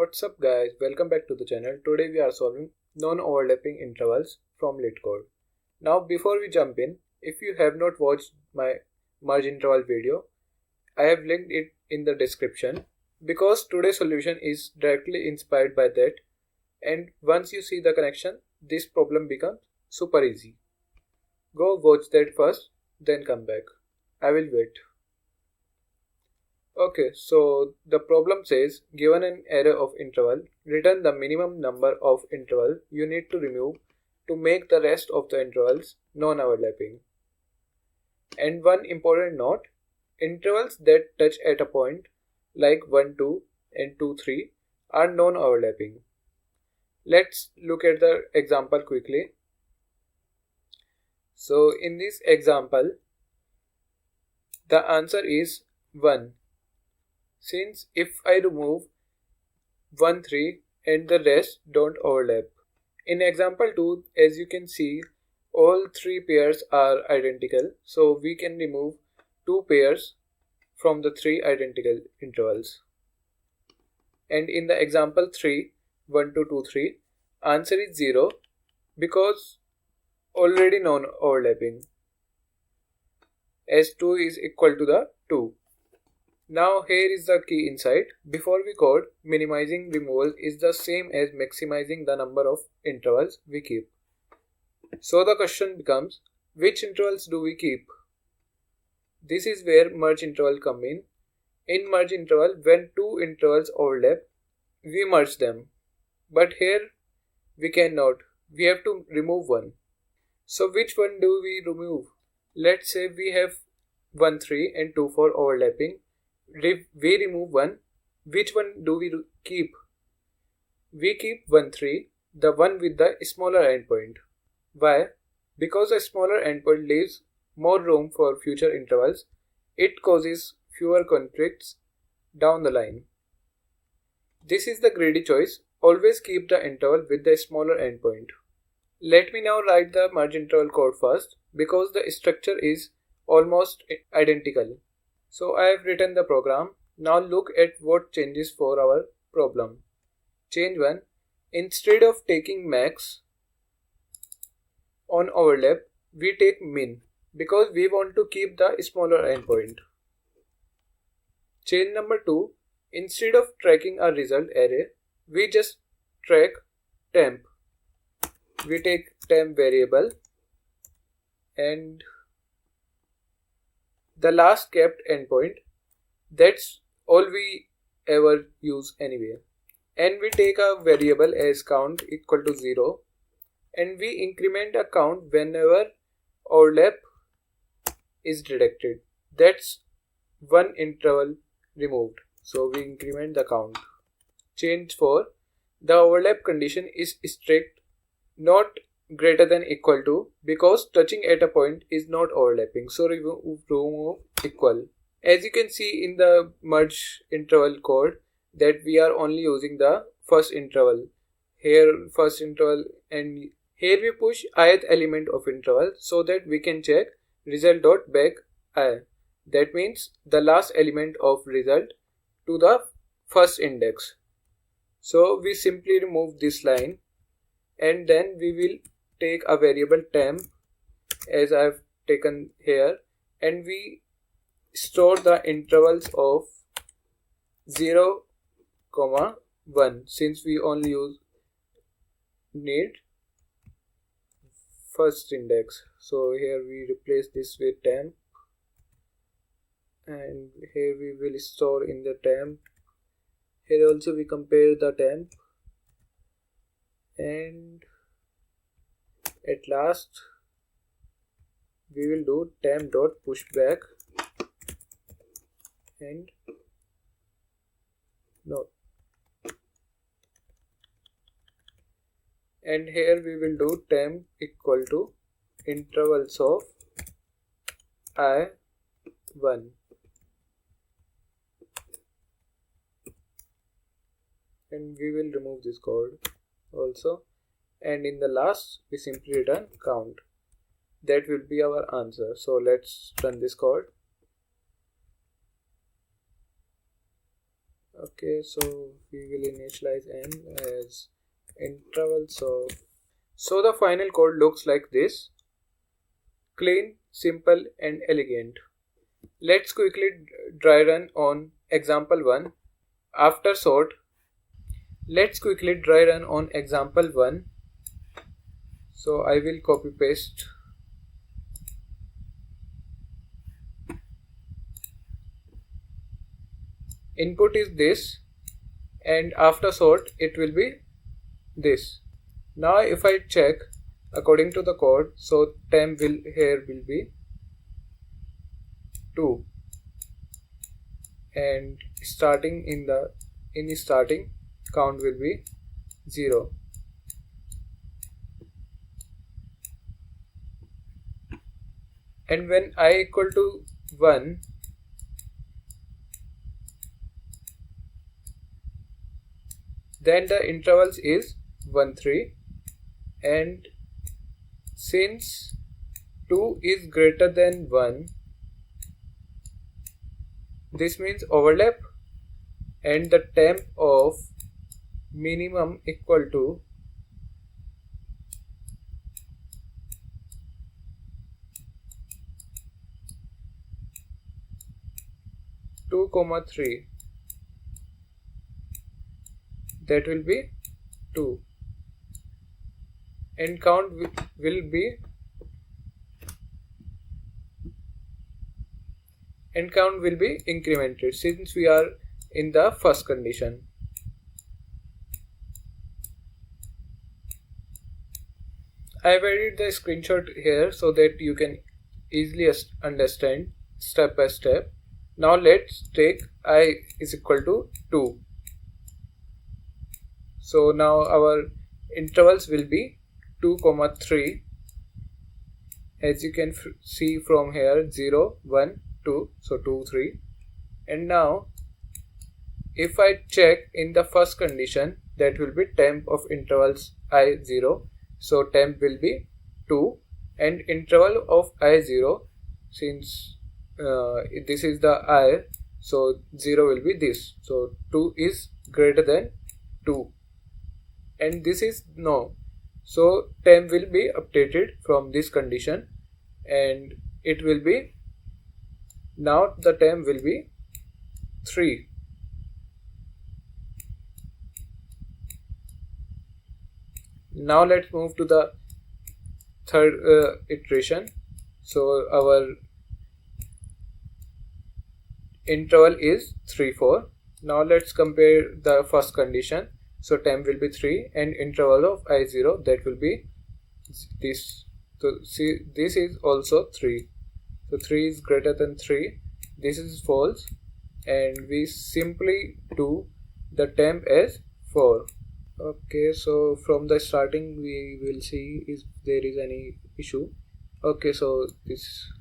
What's up guys, welcome back to the channel. Today we are solving non-overlapping intervals from LeetCode. Now before we jump in, if you have not watched my merge interval video, I have linked it in the description because today's solution is directly inspired by that, and once you see the connection, this problem becomes super easy. Go watch that first, then come back. I will wait. Okay, so the problem says, given an array of interval, return the minimum number of intervals you need to remove to make the rest of the intervals non-overlapping. And one important note, intervals that touch at a point like 1, 2 and 2, 3 are non-overlapping. Let's look at the example quickly. So in this example, the answer is 1. Since if I remove 1, 3 and the rest don't overlap. In example 2, as you can see, all 3 pairs are identical, so we can remove 2 pairs from the 3 identical intervals. And in the example 3, 1, 2, 2, 3, answer is 0 because already non-overlapping, as 2 is equal to the 2. Now here is the key insight. Before we code, minimizing removal is the same as maximizing the number of intervals we keep. So the question becomes, which intervals do we keep? This is where merge interval come in. In merge interval, when 2 intervals overlap, we merge them. But here we cannot. We have to remove one. So which one do we remove? Let's say we have 1, 3 and 2, 4 overlapping. We remove one. Which one do we keep? We keep 1, 3, the one with the smaller endpoint. Why? Because a smaller endpoint leaves more room for future intervals. It causes fewer conflicts down the line. This is the greedy choice. Always keep the interval with the smaller endpoint. Let me now write the merge interval code first because the structure is almost identical. So I have written the program. Now look at what changes for our problem. Change 1. Instead of taking max on overlap, we take min because we want to keep the smaller endpoint. Change number 2. Instead of tracking a result array, we just track temp. We take temp variable and the last kept endpoint, that's all we ever use anyway. And we take a variable as count equal to 0 and we increment a count whenever overlap is detected. That's one interval removed. So we increment the count. Change 4. The overlap condition is strict, not greater than equal to, because touching at a point is not overlapping, so remove equal. As you can see in the merge interval code that we are only using the first interval. Here first interval, and here we push ith element of interval so that we can check result.back I. That means the last element of result to the first index. So we simply remove this line and then we will take a variable temp as I have taken here, and we store the intervals of 0, 1 since we only need first index. So here we replace this with temp and here we will store in the temp. Here also we compare the temp and at last we will do temp.pushback and no, and here we will do temp equal to intervals of I1. And we will remove this code also, and in the last we simply return count. That will be our answer. So let's run this code. Okay, so we will initialize n as interval. So the final code looks like this: clean, simple, and elegant. Let's quickly dry run on example 1. After sort, let's quickly dry run on example 1. So I will copy paste. Input is this, and after sort it will be this. Now if I check according to the code, so temp will here will be 2, and starting in starting count will be 0. And when I equal to 1, then the intervals is 1 3, and since 2 is greater than 1, this means overlap, and the temp of minimum equal to 2, 3, that will be 2, and count will be incremented since we are in the first condition. I have added the screenshot here so that you can easily understand step by step. Now let's take I is equal to 2. So now our intervals will be 2, 3, as you can see from here, 0, 1, 2, so 2, 3. And now if I check in the first condition, that will be temp of intervals I 0, so temp will be 2, and interval of I 0, since this is the I, so 0 will be this, so 2 is greater than 2, and this is no, so temp will be updated from this condition, and it will be, now the temp will be 3. Now let's move to the third iteration. So our interval is 3 4. Now let's compare the first condition. So temp will be 3, and interval of I 0, that will be this. So see, this is also 3, so 3 is greater than 3, this is false, and we simply do the temp as 4. Okay, so from the starting we will see if there is any issue. Okay, so this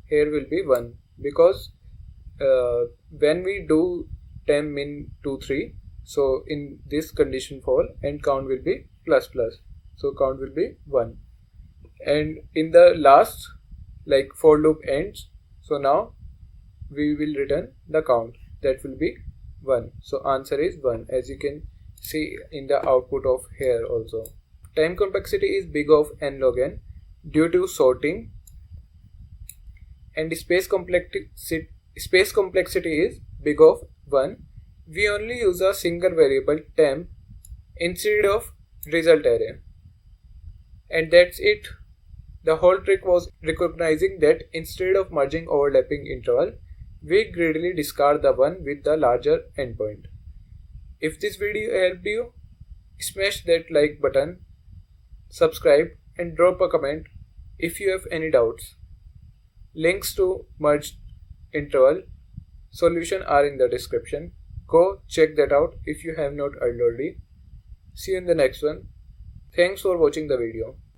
here will be 1, because when we do temp min 2 3, so in this condition fall, and count will be plus plus, so count will be 1, and in the last, like for loop ends, so now we will return the count, that will be 1, so answer is 1, as you can see in the output of here also. Time complexity is big of n log n due to sorting, and space complexity is big of 1. We only use a single variable temp instead of result array, and that's it. The whole trick was recognizing that instead of merging overlapping interval, we greedily discard the one with the larger endpoint. If this video helped you, smash that like button, subscribe, and drop a comment if you have any doubts. Links to merged interval solution are in the description. Go check that out if you have not already. See you in the next one. Thanks for watching the video.